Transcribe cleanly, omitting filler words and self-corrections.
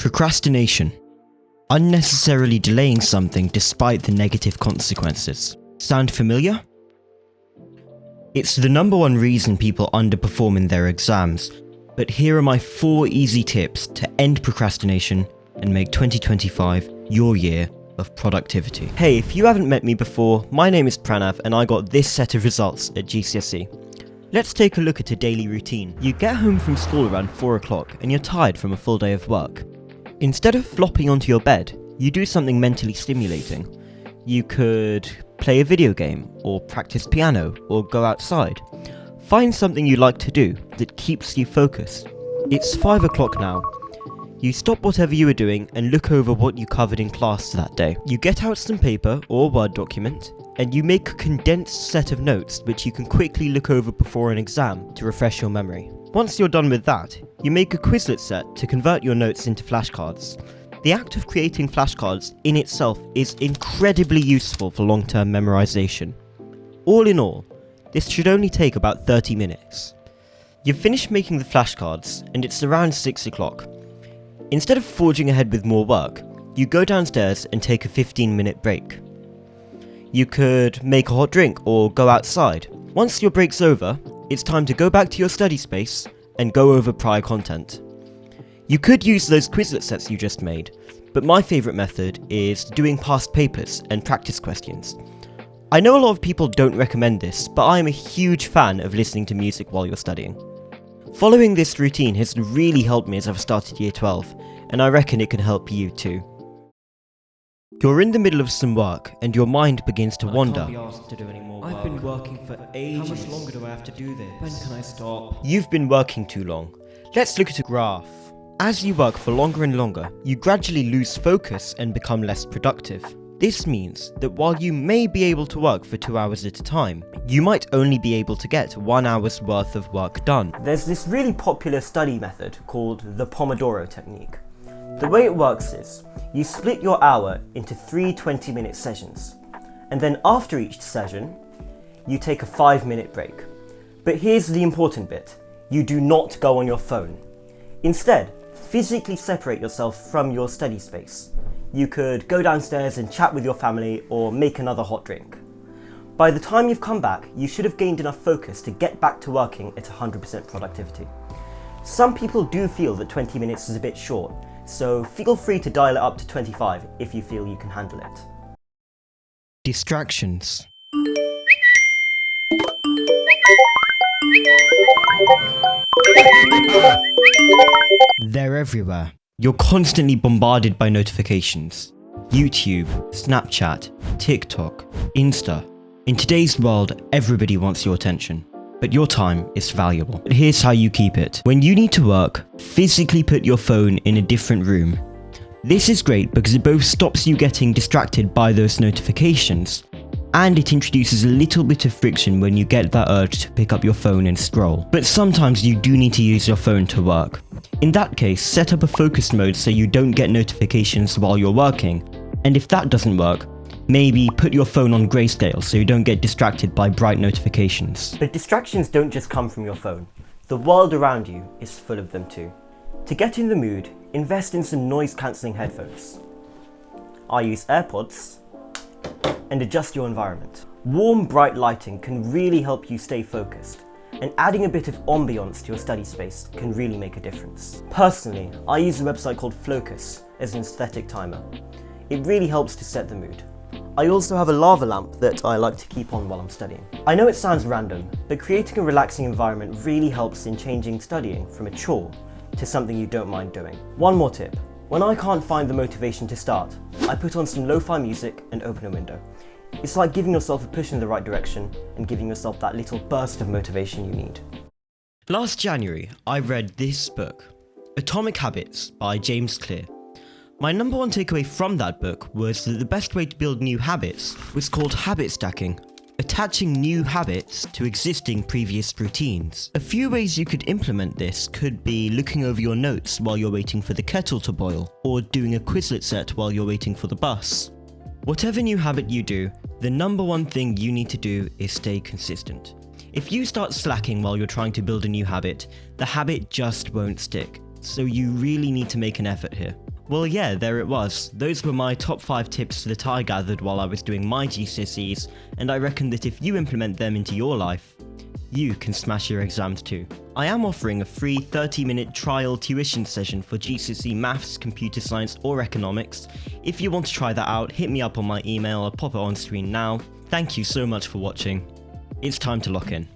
Procrastination. Unnecessarily delaying something despite the negative consequences. Sound familiar? It's the number one reason people underperform in their exams, but here are my 4 easy tips to end procrastination and make 2025 your year of productivity. Hey, if you haven't met me before, my name is Pranav and I got this set of results at GCSE. Let's take a look at a daily routine. You get home from school around 4 o'clock and you're tired from a full day of work. Instead of flopping onto your bed, you do something mentally stimulating. You could play a video game, or practice piano, or go outside. Find something you like to do that keeps you focused. It's 5 o'clock now. You stop whatever you were doing and look over what you covered in class that day. You get out some paper or Word document, and you make a condensed set of notes which you can quickly look over before an exam to refresh your memory. Once you're done with that, you make a Quizlet set to convert your notes into flashcards. The act of creating flashcards in itself is incredibly useful for long-term memorization. All in all, this should only take about 30 minutes. You've finished making the flashcards and it's around 6 o'clock. Instead of forging ahead with more work, you go downstairs and take a 15-minute break. You could make a hot drink or go outside. Once your break's over, it's time to go back to your study space and go over prior content. You could use those Quizlet sets you just made, but my favourite method is doing past papers and practice questions. I know a lot of people don't recommend this, but I am a huge fan of listening to music while you're studying. Following this routine has really helped me as I've started year 12, and I reckon it can help you too. You're in the middle of some work and your mind begins to wander. I can't be asked to do any more work. I've been working for ages. How much longer do I have to do this? When can I stop? You've been working too long. Let's look at a graph. As you work for longer and longer, you gradually lose focus and become less productive. This means that while you may be able to work for 2 hours at a time, you might only be able to get 1 hour's worth of work done. There's this really popular study method called the Pomodoro technique. The way it works is, you split your hour into 3 20-minute sessions, and then after each session, you take a 5-minute break. But here's the important bit, you do not go on your phone. Instead, physically separate yourself from your study space. You could go downstairs and chat with your family or make another hot drink. By the time you've come back, you should have gained enough focus to get back to working at 100% productivity. Some people do feel that 20 minutes is a bit short, so feel free to dial it up to 25 if you feel you can handle it. Distractions. They're everywhere. You're constantly bombarded by notifications. YouTube, Snapchat, TikTok, Insta. In today's world, everybody wants your attention. But your time is valuable. But here's how you keep it. When you need to work, physically put your phone in a different room. This is great because it both stops you getting distracted by those notifications, and it introduces a little bit of friction when you get that urge to pick up your phone and scroll. But sometimes you do need to use your phone to work. In that case, set up a focus mode so you don't get notifications while you're working, and if that doesn't work, maybe put your phone on grayscale so you don't get distracted by bright notifications. But distractions don't just come from your phone. The world around you is full of them too. To get in the mood, invest in some noise-cancelling headphones. I use AirPods, and adjust your environment. Warm, bright lighting can really help you stay focused, and adding a bit of ambience to your study space can really make a difference. Personally, I use a website called Flocus as an aesthetic timer. It really helps to set the mood. I also have a lava lamp that I like to keep on while I'm studying. I know it sounds random, but creating a relaxing environment really helps in changing studying from a chore to something you don't mind doing. One more tip. When I can't find the motivation to start, I put on some lo-fi music and open a window. It's like giving yourself a push in the right direction and giving yourself that little burst of motivation you need. Last January, I read this book, Atomic Habits by James Clear. My number one takeaway from that book was that the best way to build new habits was called habit stacking, attaching new habits to existing previous routines. A few ways you could implement this could be looking over your notes while you're waiting for the kettle to boil, or doing a Quizlet set while you're waiting for the bus. Whatever new habit you do, the number one thing you need to do is stay consistent. If you start slacking while you're trying to build a new habit, the habit just won't stick. So you really need to make an effort here. Well, yeah, there it was. Those were my top 5 tips that I gathered while I was doing my GCSEs, and I reckon that if you implement them into your life, you can smash your exams too. I am offering a free 30-minute trial tuition session for GCSE Maths, Computer Science or Economics. If you want to try that out, hit me up on my email, I'll pop it on screen now. Thank you so much for watching. It's time to lock in.